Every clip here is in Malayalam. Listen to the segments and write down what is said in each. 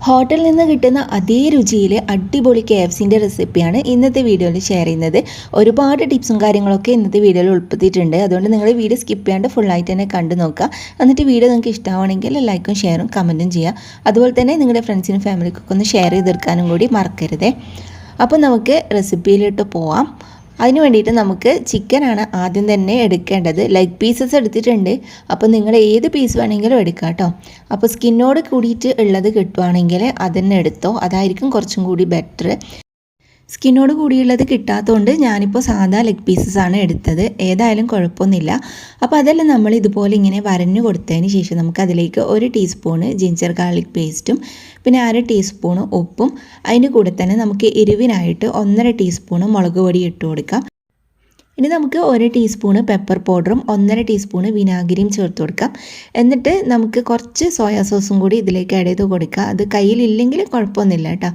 ഹോട്ടലിൽ നിന്ന് കിട്ടുന്ന അതേ രുചിയിൽ അടിപൊളി KFCൻ്റെ റെസിപ്പിയാണ് ഇന്നത്തെ വീഡിയോയിൽ ഷെയർ ചെയ്യുന്നത്. ഒരുപാട് ടിപ്സും കാര്യങ്ങളൊക്കെ ഇന്നത്തെ വീഡിയോയിൽ ഉൾപ്പെടുത്തിയിട്ടുണ്ട്. അതുകൊണ്ട് നിങ്ങൾ വീഡിയോ സ്കിപ്പ് ചെയ്യാണ്ട് ഫുള്ളായിട്ട് തന്നെ കണ്ടു നോക്കുക. എന്നിട്ട് വീഡിയോ നിങ്ങൾക്ക് ഇഷ്ടമാണെങ്കിൽ ലൈക്കും ഷെയറും കമൻറ്റും ചെയ്യുക. അതുപോലെ തന്നെ നിങ്ങളുടെ ഫ്രണ്ട്സിനും ഫാമിലിക്കൊക്കെ ഒന്ന് ഷെയർ ചെയ്തെടുക്കാനും കൂടി മറക്കരുത്. അപ്പോൾ നമുക്ക് റെസിപ്പിയിലോട്ട് പോവാം. അതിന് വേണ്ടിയിട്ട് നമുക്ക് ചിക്കനാണ് ആദ്യം തന്നെ എടുക്കേണ്ടത്. ലെഗ് പീസസ് എടുത്തിട്ടുണ്ട്. അപ്പോൾ നിങ്ങൾ ഏത് പീസ് വേണമെങ്കിലും എടുക്കാം കേട്ടോ. അപ്പോൾ സ്കിന്നോട് കൂടിയിട്ട് ഉള്ളത് കിട്ടുവാണെങ്കിൽ അതന്നെ എടുത്തോ, അതായിരിക്കും കുറച്ചും കൂടി ബെറ്റർ. സ്കിന്നോട് കൂടിയുള്ളത് കിട്ടാത്തതുകൊണ്ട് ഞാനിപ്പോൾ സാധാ ലെഗ് പീസസ് ആണ് എടുത്തത്. ഏതായാലും കുഴപ്പമൊന്നുമില്ല. അപ്പോൾ അതെല്ലാം നമ്മൾ ഇതുപോലെ ഇങ്ങനെ വരഞ്ഞു കൊടുത്തതിന് ശേഷം നമുക്ക് അതിലേക്ക് 1 ടീസ്പൂണ് ജിഞ്ചർ ഗാർലിക് പേസ്റ്റും പിന്നെ 1/2 ടീസ്പൂണ് ഉപ്പും അതിൻ്റെ കൂടെ തന്നെ നമുക്ക് എരിവിനായിട്ട് 1.5 ടീസ്പൂണ് മുളക് പൊടി ഇട്ട് കൊടുക്കാം. ഇനി നമുക്ക് 1 ടീസ്പൂണ് പെപ്പർ പൗഡറും 1.5 ടീസ്പൂണ് വിനാഗിരിയും ചേർത്ത് കൊടുക്കാം. എന്നിട്ട് നമുക്ക് കുറച്ച് സോയാ സോസും കൂടി ഇതിലേക്ക് ആഡ് ചെയ്ത് കൊടുക്കുക. അത് കയ്യിലില്ലെങ്കിൽ കുഴപ്പമൊന്നുമില്ല കേട്ടോ.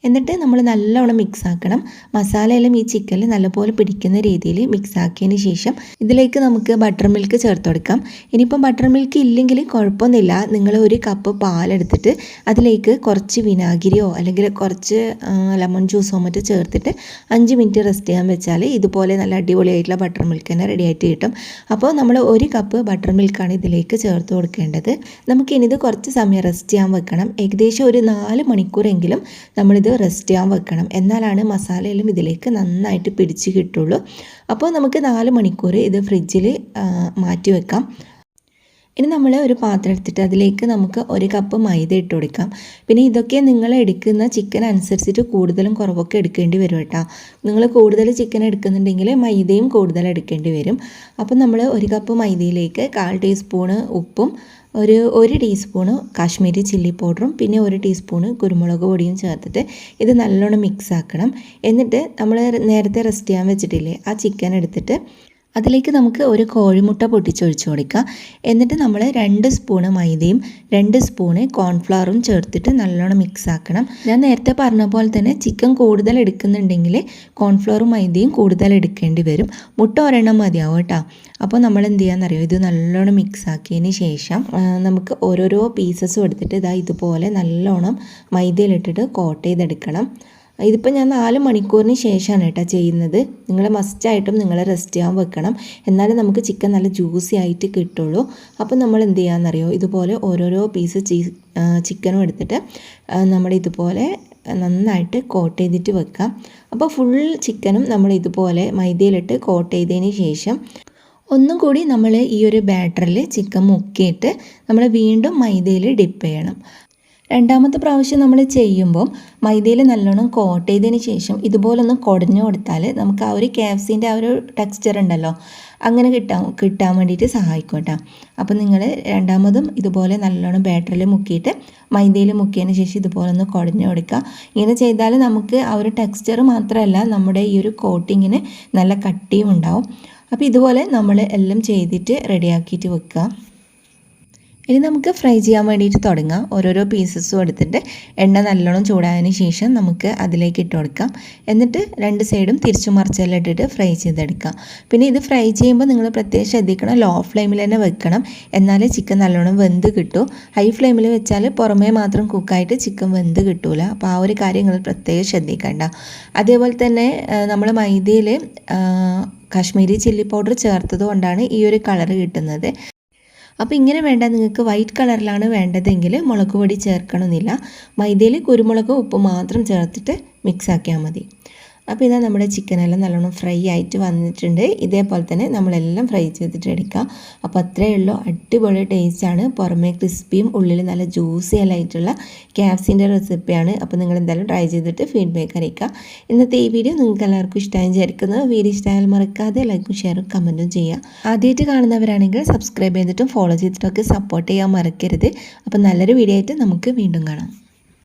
എന്നിട്ട് നമ്മൾ നല്ലോണം മിക്സ് ആക്കണം. മസാലയെല്ലാം ഈ ചിക്കനിൽ നല്ലപോലെ പിടിക്കുന്ന രീതിയിൽ മിക്സ് ആക്കിയതിന് ശേഷം ഇതിലേക്ക് നമുക്ക് ബട്ടർ മിൽക്ക് ചേർത്ത് കൊടുക്കാം. ഇനിയിപ്പം ബട്ടർ മിൽക്ക് ഇല്ലെങ്കിൽ കുഴപ്പമൊന്നുമില്ല. നിങ്ങൾ 1 കപ്പ് പാലെടുത്തിട്ട് അതിലേക്ക് കുറച്ച് വിനാഗിരിയോ അല്ലെങ്കിൽ കുറച്ച് ലെമൺ ജ്യൂസോ മറ്റോ ചേർത്തിട്ട് 5 മിനിറ്റ് റെസ്റ്റ് ചെയ്യാൻ വെച്ചാൽ ഇതുപോലെ നല്ല അടിപൊളിയായിട്ടുള്ള ബട്ടർ മിൽക്ക് തന്നെ റെഡി ആയിട്ട് കിട്ടും. അപ്പോൾ നമ്മൾ 1 കപ്പ് ബട്ടർ മിൽക്കാണ് ഇതിലേക്ക് ചേർത്ത് കൊടുക്കേണ്ടത്. നമുക്കിനിത് കുറച്ച് സമയം റെസ്റ്റ് ചെയ്യാൻ വെക്കണം. ഏകദേശം ഒരു 4 മണിക്കൂറെങ്കിലും നമ്മളിത് റെസ്റ്റ് ചെയ്യാൻ വെക്കണം. എന്നാലാണ് മസാലയെല്ലാം ഇതിലേക്ക് നന്നായിട്ട് പിടിച്ച് കിട്ടുള്ളൂ. അപ്പോൾ നമുക്ക് 4 മണിക്കൂർ ഇത് ഫ്രിഡ്ജിൽ മാറ്റി വെക്കാം. ഇനി നമ്മൾ ഒരു പാത്രം എടുത്തിട്ട് അതിലേക്ക് നമുക്ക് 1 കപ്പ് മൈദ ഇട്ട് കൊടുക്കാം. പിന്നെ ഇതൊക്കെ നിങ്ങൾ എടുക്കുന്ന ചിക്കൻ അനുസരിച്ചിട്ട് കൂടുതലും കുറവൊക്കെ എടുക്കേണ്ടി വരും കേട്ടോ. നിങ്ങൾ കൂടുതൽ ചിക്കൻ എടുക്കുന്നുണ്ടെങ്കിൽ മൈദയും കൂടുതൽ എടുക്കേണ്ടി വരും. അപ്പോൾ നമ്മൾ 1 കപ്പ് മൈദയിലേക്ക് 1/4 ടീസ്പൂണ് ഉപ്പും 1 ടീസ്പൂണ് കാശ്മീരി ചില്ലി പൗഡറും പിന്നെ 1 ടീസ്പൂണ് കുരുമുളക് പൊടിയും ചേർത്തിട്ട് ഇത് നല്ലോണം മിക്സ് ആക്കണം. എന്നിട്ട് നമ്മൾ നേരത്തെ റെസ്റ്റ് ചെയ്യാൻ വെച്ചിട്ടില്ലേ ആ ചിക്കൻ എടുത്തിട്ട് അതിലേക്ക് നമുക്ക് 1 കോഴിമുട്ട പൊട്ടിച്ചൊഴിച്ച് കൊടുക്കുക. എന്നിട്ട് നമ്മൾ 2 സ്പൂണ് മൈദയും 2 സ്പൂണ് കോൺഫ്ലവറും ചേർത്തിട്ട് നല്ലോണം മിക്സ് ആക്കണം. ഞാൻ നേരത്തെ പറഞ്ഞ പോലെ തന്നെ ചിക്കൻ കൂടുതൽ എടുക്കുന്നുണ്ടെങ്കിൽ കോൺഫ്ലവറും മൈദയും കൂടുതൽ എടുക്കേണ്ടി വരും. മുട്ട 1 മതിയാവും കേട്ടോ. അപ്പോൾ നമ്മൾ എന്ത് ചെയ്യാമെന്നറിയോ, ഇത് നല്ലോണം മിക്സ് ആക്കിയതിന് ശേഷം നമുക്ക് ഓരോരോ പീസസും എടുത്തിട്ട് ഇതുപോലെ നല്ലോണം മൈദയിലിട്ടിട്ട് കോട്ട് ചെയ്തെടുക്കണം. ഇതിപ്പോൾ ഞാൻ 4 മണിക്കൂറിന് ശേഷമാണ് കേട്ടോ ചെയ്യുന്നത്. നിങ്ങൾ മസ്റ്റായിട്ടും നിങ്ങൾ റെസ്റ്റ് ചെയ്യാൻ വെക്കണം. എന്നാലും നമുക്ക് ചിക്കൻ നല്ല ജ്യൂസി ആയിട്ട് കിട്ടുള്ളൂ. അപ്പോൾ നമ്മൾ എന്ത് ചെയ്യാമെന്നറിയോ, ഇതുപോലെ ഓരോരോ പീസ് ചിക്കനും എടുത്തിട്ട് നമ്മൾ ഇതുപോലെ നന്നായിട്ട് കോട്ട് ചെയ്തിട്ട് വെക്കാം. അപ്പോൾ ഫുൾ ചിക്കനും നമ്മൾ ഇതുപോലെ മൈദയിലിട്ട് കോട്ട് ചെയ്തതിന് ശേഷം ഒന്നും കൂടി നമ്മൾ ഈ ഒരു ബാറ്ററിൽ ചിക്കൻ മുക്കിയിട്ട് നമ്മൾ വീണ്ടും മൈദയിൽ ഡിപ്പ് ചെയ്യണം. രണ്ടാമത്തെ പ്രാവശ്യം നമ്മൾ ചെയ്യുമ്പോൾ മൈദയിൽ നല്ലോണം കോട്ട് ചെയ്തതിന് ശേഷം ഇതുപോലൊന്ന് കുടഞ്ഞു കൊടുത്താൽ നമുക്ക് ആ ഒരു KFCൻ്റെ ആ ഒരു ടെക്സ്ചർ ഉണ്ടല്ലോ അങ്ങനെ കിട്ടാൻ വേണ്ടിയിട്ട് സഹായിക്കും കേട്ടോ. അപ്പോൾ നിങ്ങൾ രണ്ടാമതും ഇതുപോലെ നല്ലോണം ബാറ്ററിൽ മുക്കിയിട്ട് മൈദയിൽ മുക്കിയതിന് ശേഷം ഇതുപോലെ ഒന്ന് കുടഞ്ഞു കൊടുക്കുക. ഇങ്ങനെ ചെയ്താൽ നമുക്ക് ആ ഒരു ടെക്സ്ചർ മാത്രമല്ല നമ്മുടെ ഈ ഒരു കോട്ടിങ്ങിന് നല്ല കട്ടിയും ഉണ്ടാവും. അപ്പോൾ ഇതുപോലെ നമ്മൾ എല്ലാം ചെയ്തിട്ട് റെഡിയാക്കിയിട്ട് വെക്കുക. ഇനി നമുക്ക് ഫ്രൈ ചെയ്യാൻ വേണ്ടിയിട്ട് തുടങ്ങാം. ഓരോരോ പീസസും എടുത്തിട്ട് എണ്ണ നല്ലോണം ചൂടായതിന് ശേഷം നമുക്ക് അതിലേക്ക് ഇട്ട് കൊടുക്കാം. എന്നിട്ട് 2 സൈഡും തിരിച്ചു മറിച്ചെല്ലാം ഇട്ടിട്ട് ഫ്രൈ ചെയ്തെടുക്കാം. പിന്നെ ഇത് ഫ്രൈ ചെയ്യുമ്പോൾ നിങ്ങൾ പ്രത്യേകം ശ്രദ്ധിക്കണം, ലോ ഫ്ലെയിമിൽ തന്നെ വെക്കണം. എന്നാലേ ചിക്കൻ നല്ലോണം വെന്ത് കിട്ടൂ. ഹൈ ഫ്ലെയിമിൽ വെച്ചാൽ പുറമേ മാത്രം കുക്കായിട്ട് ചിക്കൻ വെന്ത് കിട്ടൂല. അപ്പോൾ ആ ഒരു കാര്യം നിങ്ങൾ പ്രത്യേകം ശ്രദ്ധിക്കേണ്ട. അതേപോലെ തന്നെ നമ്മൾ മൈദയിൽ കാശ്മീരി ചില്ലി പൗഡർ ചേർത്തത് കൊണ്ടാണ് ഈ ഒരു കളർ കിട്ടുന്നത്. അപ്പോൾ ഇങ്ങനെ വേണ്ട, നിങ്ങൾക്ക് വൈറ്റ് കളറിലാണ് വേണ്ടതെങ്കിൽ മുളക് പൊടി ചേർക്കണമെന്നില്ല. മൈദയിൽ കുരുമുളക് ഉപ്പ് മാത്രം ചേർത്തിട്ട് മിക്സ് ആക്കിയാൽ മതി. അപ്പോൾ ഇതാ നമ്മുടെ ചിക്കനെല്ലാം നല്ലോണം ഫ്രൈ ആയിട്ട് വന്നിട്ടുണ്ട്. ഇതേപോലെ തന്നെ നമ്മളെല്ലാം ഫ്രൈ ചെയ്തിട്ട് എടുക്കാം. അപ്പോൾ അത്രയേ ഉള്ളൂ. അടിപൊളി ടേസ്റ്റാണ്. പുറമേ ക്രിസ്പിയും ഉള്ളിൽ നല്ല ജ്യൂസി ആയിട്ടുള്ള KFCൻ്റെ റെസിപ്പിയാണ്. അപ്പോൾ നിങ്ങൾ എന്തായാലും ട്രൈ ചെയ്തിട്ട് ഫീഡ്ബാക്ക് അറിയിക്കുക. ഇന്നത്തെ ഈ വീഡിയോ നിങ്ങൾക്ക് എല്ലാവർക്കും ഇഷ്ടമായി വിചാരിക്കുന്നു. വീഡിയോ ഇഷ്ടമായാൽ മറക്കാതെ ലൈക്കും ഷെയറും കമൻറ്റും ചെയ്യുക. ആദ്യമായിട്ട് കാണുന്നവരാണെങ്കിൽ സബ്സ്ക്രൈബ് ചെയ്തിട്ടും ഫോളോ ചെയ്തിട്ടൊക്കെ സപ്പോർട്ട് ചെയ്യാൻ മറക്കരുത്. അപ്പോൾ നല്ലൊരു വീഡിയോ ആയിട്ട് നമുക്ക് വീണ്ടും കാണാം.